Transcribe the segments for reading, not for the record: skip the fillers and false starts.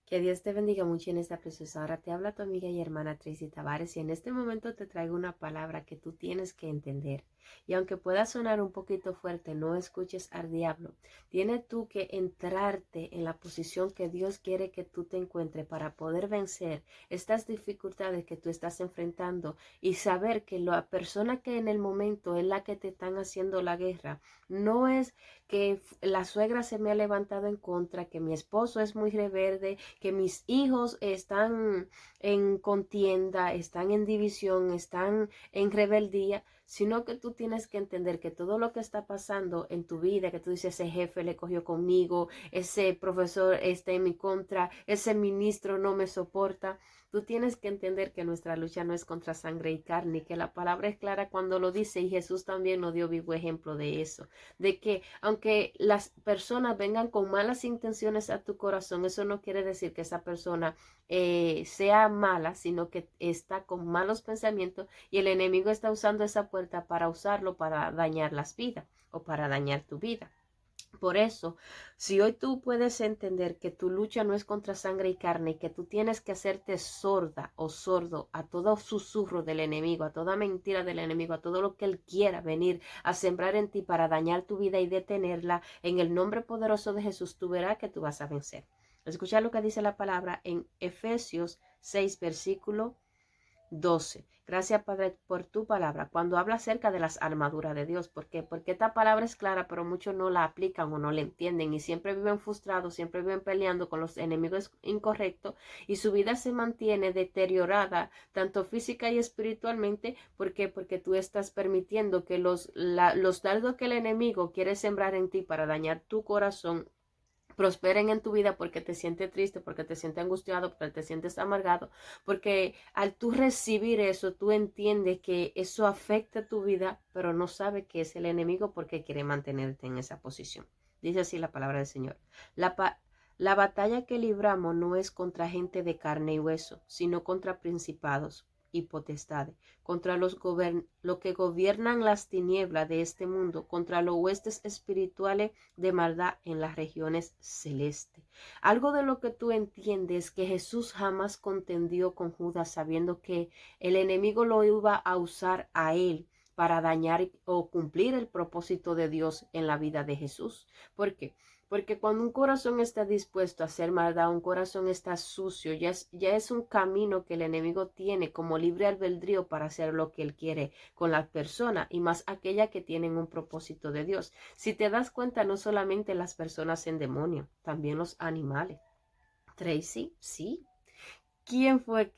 Que Dios te bendiga mucho en esta preciosa hora. Te habla tu amiga y hermana Tracy Tavares y en este momento te traigo una palabra que tú tienes que entender. Y aunque pueda sonar un poquito fuerte, no escuches al diablo. Tienes tú que entrarte en la posición que Dios quiere que tú te encuentres para poder vencer estas dificultades que tú estás enfrentando y saber que la persona que en el momento es la que te están haciendo la guerra no es que la suegra se me ha levantado en contra, que mi esposo es muy rebelde, que mis hijos están en contienda, están en división, están en rebeldía, sino que tú tienes que entender que todo lo que está pasando en tu vida, que tú dices, ese jefe le cogió conmigo, ese profesor está en mi contra, ese ministro no me soporta, tú tienes que entender que nuestra lucha no es contra sangre y carne, y que la palabra es clara cuando lo dice, y Jesús también nos dio vivo ejemplo de eso, de que aunque las personas vengan con malas intenciones a tu corazón, eso no quiere decir que esa persona sea mala, sino que está con malos pensamientos y el enemigo está usando esa puerta para usarlo para dañar las vidas o para dañar tu vida. Por eso, si hoy tú puedes entender que tu lucha no es contra sangre y carne y que tú tienes que hacerte sorda o sordo a todo susurro del enemigo, a toda mentira del enemigo, a todo lo que él quiera venir a sembrar en ti para dañar tu vida y detenerla, en el nombre poderoso de Jesús, tú verás que tú vas a vencer. Escucha lo que dice la palabra en Efesios 6, versículo 12. Gracias, Padre, por tu palabra. Cuando habla acerca de las armaduras de Dios, ¿por qué? Porque esta palabra es clara, pero muchos no la aplican o no la entienden y siempre viven frustrados, siempre viven peleando con los enemigos incorrectos y su vida se mantiene deteriorada, tanto física y espiritualmente. ¿Por qué? Porque tú estás permitiendo que los dardos que el enemigo quiere sembrar en ti para dañar tu corazón prosperen en tu vida porque te sientes triste, porque te sientes angustiado, porque te sientes amargado, porque al tú recibir eso, tú entiendes que eso afecta tu vida, pero no sabes que es el enemigo porque quiere mantenerte en esa posición. Dice así la palabra del Señor. La, la batalla que libramos no es contra gente de carne y hueso, sino contra principados y potestades, contra lo que gobiernan las tinieblas de este mundo, contra los huestes espirituales de maldad en las regiones celestes. Algo de lo que tú entiendes que Jesús jamás contendió con Judas sabiendo que el enemigo lo iba a usar a él para dañar o cumplir el propósito de Dios en la vida de Jesús. ¿Por qué? Porque cuando un corazón está dispuesto a hacer maldad, un corazón está sucio, ya es un camino que el enemigo tiene como libre albedrío para hacer lo que él quiere con la persona y más aquella que tienen un propósito de Dios. Si te das cuenta, no solamente las personas en demonio, también los animales. Tracy, sí. ¿Quién fue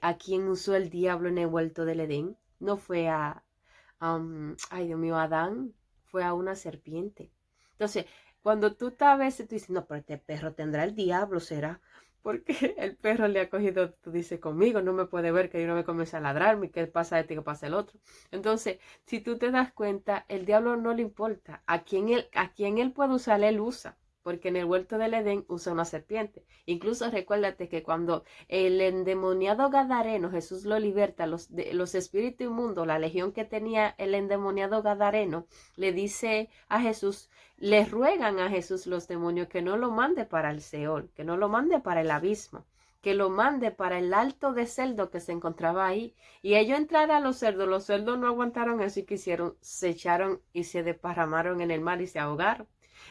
a quien usó el diablo en el huerto del Edén? No fue ay Dios mío, Adán, fue a una serpiente. Entonces, cuando tú a veces tú dices, no, pero este perro tendrá el diablo, será. Porque el perro le ha cogido, tú dices, conmigo, no me puede ver que yo no me comienza a ladrarme, qué pasa este, qué pasa el otro. Entonces, si tú te das cuenta, el diablo no le importa. A quien él puede usar, él usa. Porque en el huerto del Edén usa una serpiente. Incluso recuérdate que cuando el endemoniado Gadareno, Jesús lo liberta, los espíritus inmundos, la legión que tenía el endemoniado Gadareno, le dice a Jesús, le ruegan a Jesús los demonios que no lo mande para el Seol, que no lo mande para el abismo, que lo mande para el alto de cerdo que se encontraba ahí. Y ellos entraron a los cerdos no aguantaron eso y quisieron, se echaron y se desparramaron en el mar y se ahogaron.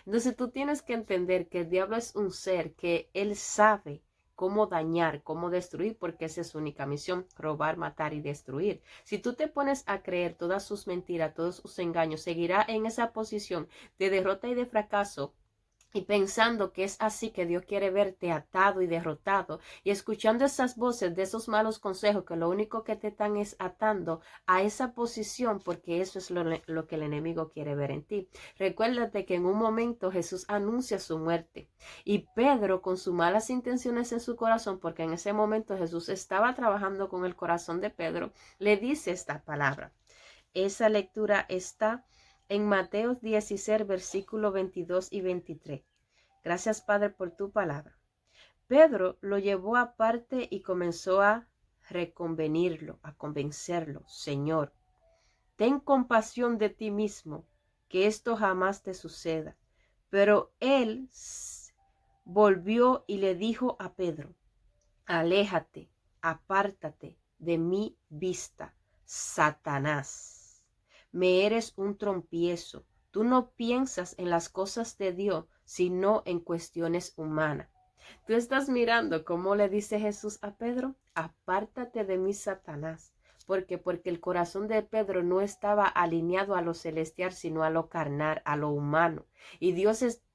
Entonces tú tienes que entender que el diablo es un ser que él sabe cómo dañar, cómo destruir, porque esa es su única misión, robar, matar y destruir. Si tú te pones a creer todas sus mentiras, todos sus engaños, seguirá en esa posición de derrota y de fracaso y pensando que es así que Dios quiere verte atado y derrotado y escuchando esas voces de esos malos consejos que lo único que te están es atando a esa posición porque eso es lo que el enemigo quiere ver en ti. Recuérdate que en un momento Jesús anuncia su muerte y Pedro con sus malas intenciones en su corazón, porque en ese momento Jesús estaba trabajando con el corazón de Pedro, le dice esta palabra. Esa lectura está en Mateo 16, versículos 22 y 23. Gracias, Padre, por tu palabra. Pedro lo llevó aparte y comenzó a reconvenirlo, a convencerlo. Señor, ten compasión de ti mismo, que esto jamás te suceda. Pero él volvió y le dijo a Pedro: aléjate, apártate de mi vista, Satanás. Me eres un trompiezo. Tú no piensas en las cosas de Dios, sino en cuestiones humanas. Tú estás mirando cómo le dice Jesús a Pedro: apártate de mí, Satanás. Porque el corazón de Pedro no estaba alineado a lo celestial, sino a lo carnal, a lo humano. Y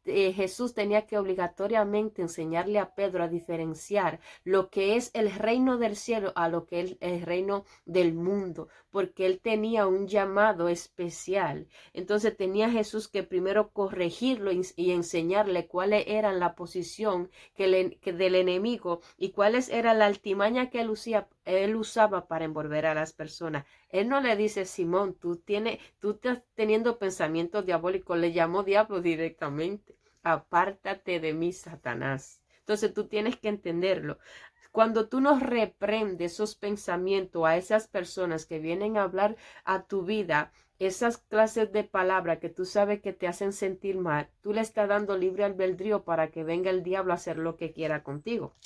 Jesús tenía que obligatoriamente enseñarle a Pedro a diferenciar lo que es el reino del cielo a lo que es el reino del mundo, porque él tenía un llamado especial. Entonces tenía Jesús que primero corregirlo y enseñarle cuál era la posición que del enemigo y cuáles era la altimaña que él usaba para envolver a las personas. Él no le dice: Simón, tú estás teniendo pensamientos diabólicos. Le llamó diablo directamente. Apártate de mí, Satanás. Entonces tú tienes que entenderlo. Cuando tú nos reprendes esos pensamientos a esas personas que vienen a hablar a tu vida, esas clases de palabras que tú sabes que te hacen sentir mal, tú le estás dando libre albedrío para que venga el diablo a hacer lo que quiera contigo.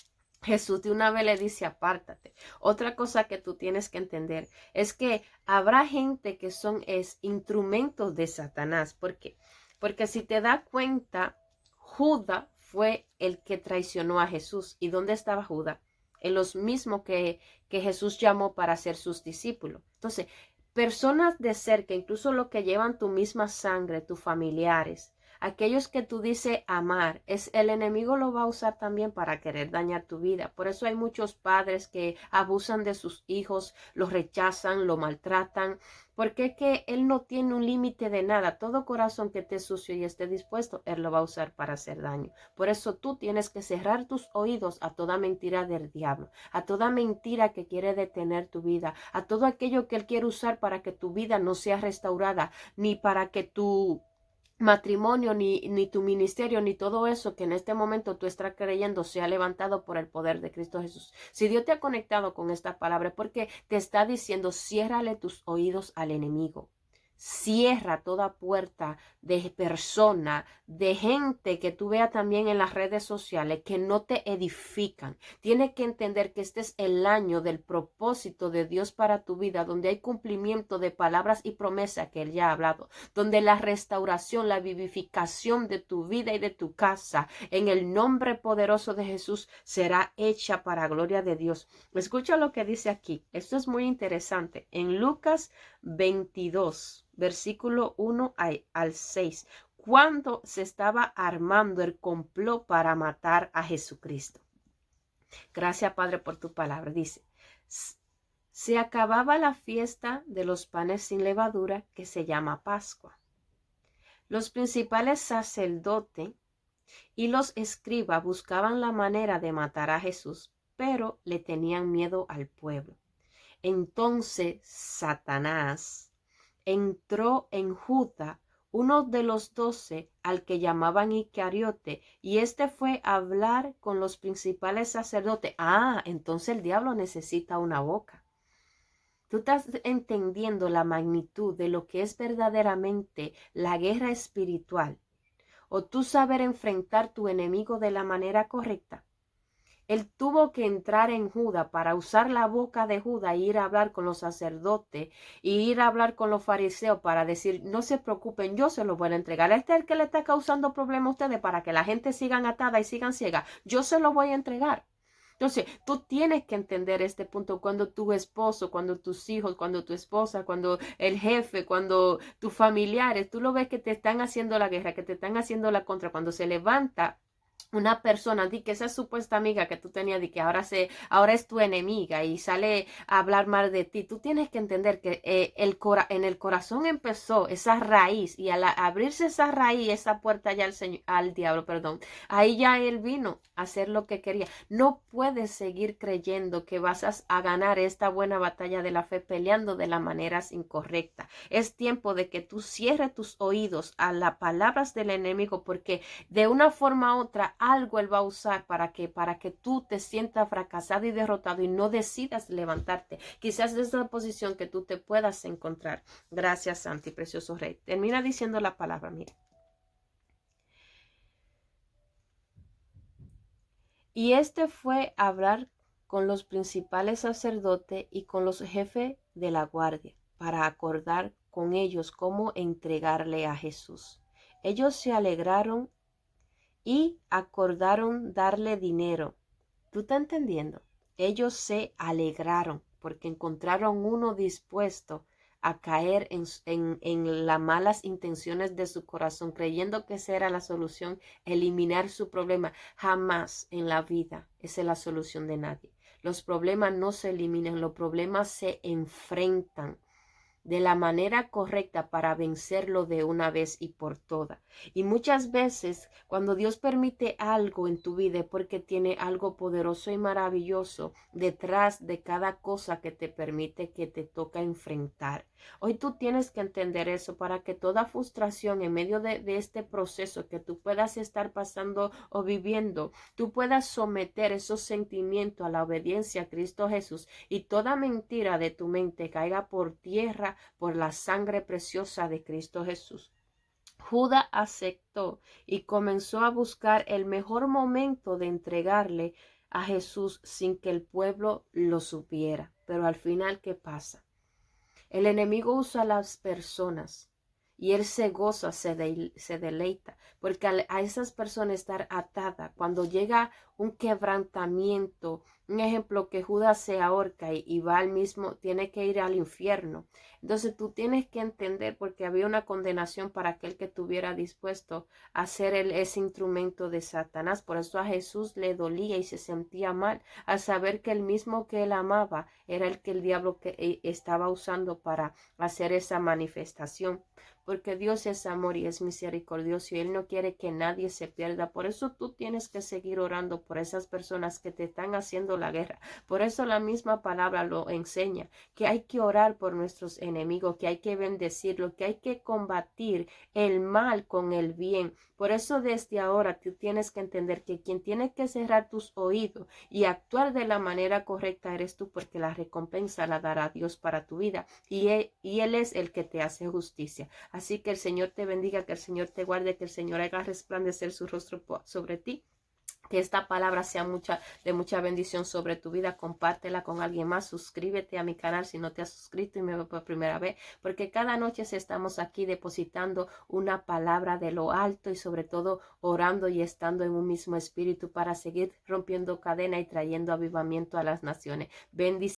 Jesús de una vez le dice: apártate. Otra cosa que tú tienes que entender es que habrá gente que son instrumentos de Satanás. ¿Por qué? Porque si te das cuenta, Judas fue el que traicionó a Jesús. ¿Y dónde estaba Judas? En los mismos que Jesús llamó para ser sus discípulos. Entonces, personas de cerca, incluso los que llevan tu misma sangre, tus familiares, aquellos que tú dices amar, el enemigo lo va a usar también para querer dañar tu vida. Por eso hay muchos padres que abusan de sus hijos, los rechazan, lo maltratan, porque es que él no tiene un límite de nada. Todo corazón que esté sucio y esté dispuesto, él lo va a usar para hacer daño. Por eso tú tienes que cerrar tus oídos a toda mentira del diablo, a toda mentira que quiere detener tu vida, a todo aquello que él quiere usar para que tu vida no sea restaurada, ni para que tu matrimonio, ni tu ministerio, ni todo eso que en este momento tú estás creyendo sea levantado por el poder de Cristo Jesús. Si Dios te ha conectado con esta palabra, porque te está diciendo: ciérrale tus oídos al enemigo. Cierra toda puerta de persona, de gente que tú veas también en las redes sociales que no te edifican. Tienes que entender que este es el año del propósito de Dios para tu vida, donde hay cumplimiento de palabras y promesas que Él ya ha hablado, donde la restauración, la vivificación de tu vida y de tu casa, en el nombre poderoso de Jesús, será hecha para gloria de Dios. Escucha lo que dice aquí. Esto es muy interesante. En Lucas 22, versículo 1 al 6, cuando se estaba armando el complot para matar a Jesucristo. Gracias, Padre, por tu palabra. Dice: se acababa la fiesta de los panes sin levadura, que se llama Pascua. Los principales sacerdotes y los escribas buscaban la manera de matar a Jesús, pero le tenían miedo al pueblo. Entonces Satanás entró en Judas, uno de los 12, al que llamaban Iscariote, y este fue a hablar con los principales sacerdotes. Entonces el diablo necesita una boca. Tú estás entendiendo la magnitud de lo que es verdaderamente la guerra espiritual, o tú saber enfrentar tu enemigo de la manera correcta. Él tuvo que entrar en Judas para usar la boca de Judas e ir a hablar con los sacerdotes y ir a hablar con los fariseos para decir: no se preocupen, yo se lo voy a entregar. Este es el que le está causando problemas a ustedes para que la gente sigan atada y sigan ciega. Yo se lo voy a entregar. Entonces, tú tienes que entender este punto. Cuando tu esposo, cuando tus hijos, cuando tu esposa, cuando el jefe, cuando tus familiares, tú lo ves que te están haciendo la guerra, que te están haciendo la contra, cuando se levanta una persona, di que esa supuesta amiga que tú tenías, di que ahora es tu enemiga y sale a hablar mal de ti, tú tienes que entender que en el corazón empezó esa raíz, y al abrirse esa raíz, esa puerta ya al diablo, perdón, ahí ya él vino a hacer lo que quería. No puedes seguir creyendo que vas a ganar esta buena batalla de la fe peleando de las maneras incorrectas. Es tiempo de que tú cierres tus oídos a las palabras del enemigo, porque de una forma u otra algo él va a usar para que tú te sientas fracasado y derrotado y no decidas levantarte. Quizás desde la posición que tú te puedas encontrar. Gracias, Santo y precioso Rey. Termina diciendo la palabra, mira. Y este fue a hablar con los principales sacerdotes y con los jefes de la guardia para acordar con ellos cómo entregarle a Jesús. Ellos se alegraron y acordaron darle dinero. ¿Tú estás entendiendo? Ellos se alegraron porque encontraron uno dispuesto a caer en las malas intenciones de su corazón, creyendo que esa era la solución, eliminar su problema. Jamás en la vida esa es la solución de nadie. Los problemas no se eliminan, los problemas se enfrentan de la manera correcta para vencerlo de una vez y por todas. Y muchas veces cuando Dios permite algo en tu vida es porque tiene algo poderoso y maravilloso detrás de cada cosa que te permite, que te toca enfrentar. Hoy tú tienes que entender eso para que toda frustración en medio de este proceso que tú puedas estar pasando o viviendo, tú puedas someter esos sentimientos a la obediencia a Cristo Jesús y toda mentira de tu mente caiga por tierra por la sangre preciosa de Cristo Jesús. Judas aceptó y comenzó a buscar el mejor momento de entregarle a Jesús sin que el pueblo lo supiera. Pero al final, ¿qué pasa? El enemigo usa a las personas y él se goza, se deleita, porque a esas personas estar atada, cuando llega un quebrantamiento, un ejemplo que Judas se ahorca y va al mismo, tiene que ir al infierno. Entonces tú tienes que entender, porque había una condenación para aquel que estuviera dispuesto a ser ese instrumento de Satanás. Por eso a Jesús le dolía y se sentía mal al saber que el mismo que él amaba era el que el diablo estaba usando para hacer esa manifestación. Porque Dios es amor y es misericordioso y Él no quiere que nadie se pierda. Por eso tú tienes que seguir orando por esas personas que te están haciendo la guerra. Por eso la misma palabra lo enseña, que hay que orar por nuestros enemigos, que hay que bendecirlos, que hay que combatir el mal con el bien. Por eso desde ahora tú tienes que entender que quien tiene que cerrar tus oídos y actuar de la manera correcta eres tú, porque la recompensa la dará Dios para tu vida y Él es el que te hace justicia. Así que el Señor te bendiga, que el Señor te guarde, que el Señor haga resplandecer su rostro sobre ti. Que esta palabra sea de mucha bendición sobre tu vida. Compártela con alguien más. Suscríbete a mi canal si no te has suscrito y me veo por primera vez, porque cada noche estamos aquí depositando una palabra de lo alto y sobre todo orando y estando en un mismo espíritu para seguir rompiendo cadena y trayendo avivamiento a las naciones. Bendiciones.